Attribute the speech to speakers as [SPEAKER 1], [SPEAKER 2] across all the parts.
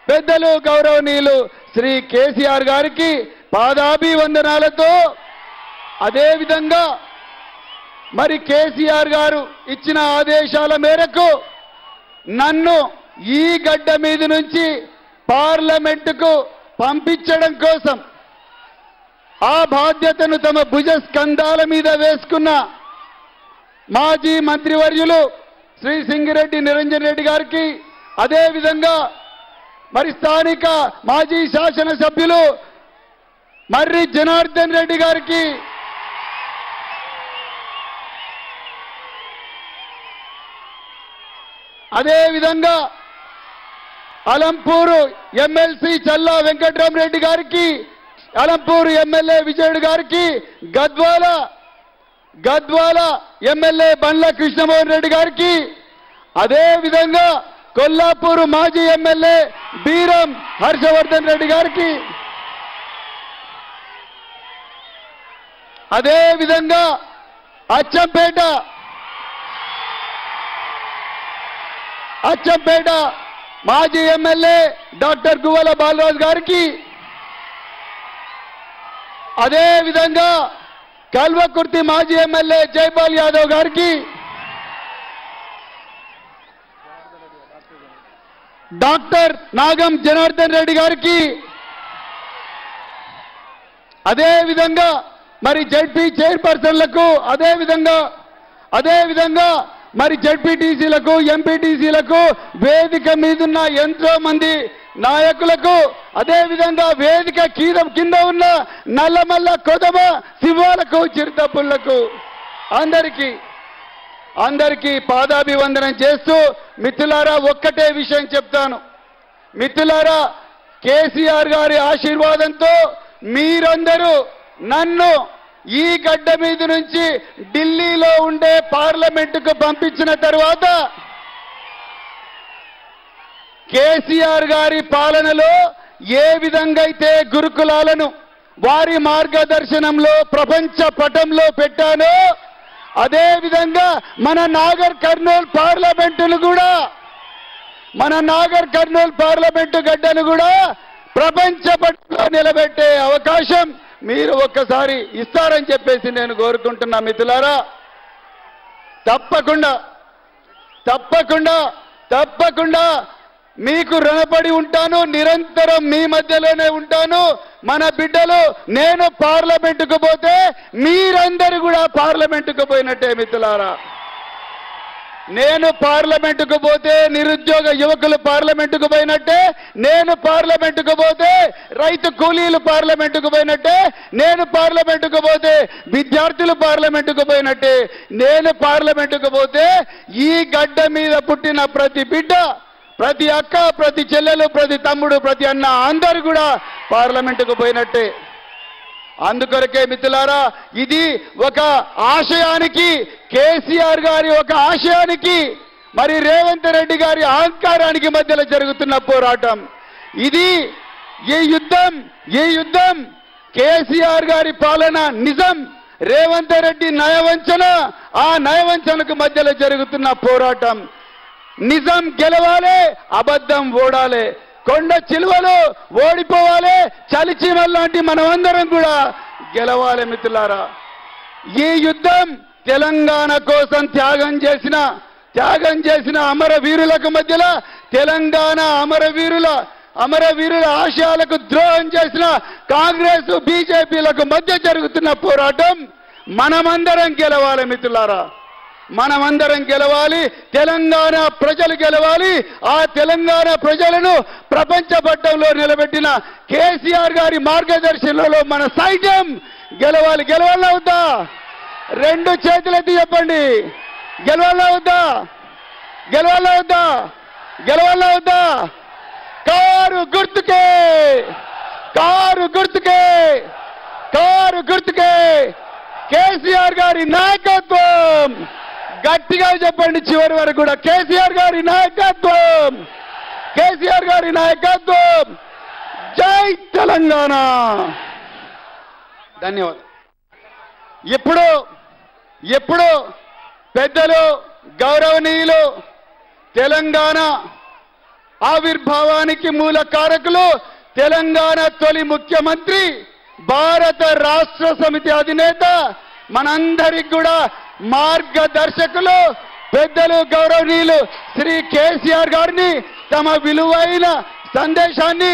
[SPEAKER 1] పెద్దలు గౌరవనీయులు శ్రీ కేసీఆర్ గారికి పాదాభివందనాలతో అదే విధంగా మరి కేసీఆర్ గారు ఇచ్చిన ఆదేశాల మేరకు నన్ను ఈ గడ్డ మీద నుంచి పార్లమెంటుకు పంపించడం కోసం ఆ బాధ్యతను తమ భుజ స్కంధాల మీద వేసుకున్న మాజీ మంత్రివర్యులు శ్రీ సింగిరెడ్డి నిరంజన్ రెడ్డి గారికి అదే విధంగా మరి స్థానిక మాజీ శాసనసభ్యులు మర్రి జనార్దన్ రెడ్డి గారికి అదే విధంగా అలంపూరు ఎమ్మెల్సీ చల్లా వెంకట్రామరెడ్డి గారికి అలంపూరు ఎమ్మెల్యే విజయుడు గారికి గద్వాల ఎమ్మెల్యే బండ్ల కృష్ణమోహన్ రెడ్డి గారికి అదే విధంగా కొల్లాపూరు మాజీ ఎమ్మెల్యే బీరం హర్షవర్ధన్ రెడ్డి గారికి అదే విధంగా అచ్చంపేట మాజీ ఎమ్మెల్యే డాక్టర్ గువ్వల బాలరాజు గారికి అదే విధంగా కల్వకుర్తి మాజీ ఎమ్మెల్యే జైపాల్ యాదవ్ గారికి డాక్టర్ నాగం జనార్దన్ రెడ్డి గారికి అదే విధంగా మరి జడ్పీ చైర్పర్సన్లకు అదే విధంగా మరి జడ్పీటీసీలకు ఎంపీటీసీలకు వేదిక మీదున్న ఎంతో మంది నాయకులకు అదే విధంగా వేదిక కింద ఉన్న నల్లమల్ల కొదమ శివాలకు చిరుతపుళ్లకు అందరికీ పాదాభివందనం చేస్తూ మిత్రులారా ఒక్కటే విషయం చెప్తాను. మిత్రులారా, కేసీఆర్ గారి ఆశీర్వాదంతో మీరందరూ నన్ను ఈ గడ్డ మీద నుంచి ఢిల్లీలో ఉండే పార్లమెంటుకు పంపించిన తర్వాత కేసీఆర్ గారి పాలనలో ఏ విధంగా అయితే గురుకులాలను వారి మార్గదర్శనంలో ప్రపంచ పటంలో పెట్టానో అదే విధంగా మన నాగర్ కర్నూల్ పార్లమెంటు గడ్డను కూడా ప్రపంచ పటంలో నిలబెట్టే అవకాశం మీరు ఒక్కసారి ఇస్తారని చెప్పేసి నేను కోరుకుంటున్నా. మిత్రులారా, తప్పకుండా మీకు రుణపడి ఉంటాను. నిరంతరం మీ మధ్యలోనే ఉంటాను. మన బిడ్డలు నేను పార్లమెంటుకు పోతే మీరందరూ కూడా పార్లమెంటుకు పోయినట్టే. మిత్రులారా, నేను పార్లమెంటుకు పోతే నిరుద్యోగ యువకులు పార్లమెంటుకు పోయినట్టే, నేను పార్లమెంటుకు పోతే రైతు కూలీలు పార్లమెంటుకు పోయినట్టే, నేను పార్లమెంటుకు పోతే విద్యార్థులు పార్లమెంటుకు పోయినట్టే, నేను పార్లమెంటుకు పోతే ఈ గడ్డ మీద పుట్టిన ప్రతి బిడ్డ, ప్రతి అక్క, ప్రతి చెల్లెలు, ప్రతి తమ్ముడు, ప్రతి అన్న అందరూ కూడా పార్లమెంటుకు పోయినట్టే. అందుకొరకే మిత్రులారా, ఇది ఒక ఆశయానికి, కేసీఆర్ గారి ఒక ఆశయానికి మరి రేవంత్ రెడ్డి గారి అహంకారానికి మధ్యలో జరుగుతున్న పోరాటం ఇది. ఈ యుద్ధం కేసీఆర్ గారి పాలన నిజం, రేవంత్ రెడ్డి నయవంచన, ఆ నయవంచనకు మధ్యలో జరుగుతున్న పోరాటం. నిజం గెలవాలి, అబద్ధం ఓడాలి, కొండ చిలువలు ఓడిపోవాలి, చలిచీమల్ లాంటి మనమందరం కూడా గెలవాలి. మిత్రులారా, ఈ యుద్ధం తెలంగాణ కోసం త్యాగం చేసిన అమరవీరులకు మధ్యలో, తెలంగాణ అమరవీరుల ఆశయాలకు ద్రోహం చేసిన కాంగ్రెస్ బీజేపీలకు మధ్య జరుగుతున్న పోరాటం. మనమందరం గెలవాలి మిత్రులారా, మనమందరం గెలవాలి. తెలంగాణ ప్రజలు గెలవాలి. ఆ తెలంగాణ ప్రజలను ప్రపంచ పట్టంలో నిలబెట్టిన కేసీఆర్ గారి మార్గదర్శనంలో మన సైన్యం గెలవాలి. గెలవాలా వద్దా? రెండు చేతులెత్తి చెప్పండి. గెలవాలా వద్దా? కారు గుర్తుకే కేసీఆర్ గారి నాయకత్వం. గట్టిగా చెప్పండి చివరి వరకు కూడా. కేసీఆర్ గారి నాయకత్వం. జై తెలంగాణ. ధన్యవాదాలు. ఇప్పుడు పెద్దలు గౌరవనీయులు ఆవిర్భావానికి మూల కారకులు తెలంగాణ తొలి ముఖ్యమంత్రి, భారత రాష్ట్ర సమితి అధినేత, మనందరికి కూడా మార్గదర్శకులు పెద్దలు గౌరవనీయులు శ్రీ కేసీఆర్ గారిని తమ విలువైన సందేశాన్ని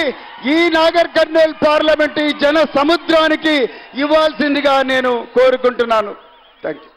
[SPEAKER 1] ఈ నాగర్ కర్నూల్ పార్లమెంటు జన సముద్రానికి ఇవ్వాల్సిందిగా నేను కోరుకుంటున్నాను. థాంక్యూ.